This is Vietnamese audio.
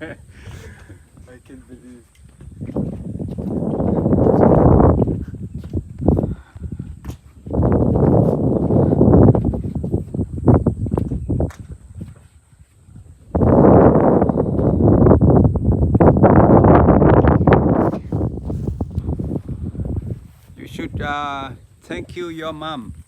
I can't believe. You should thank you your mom.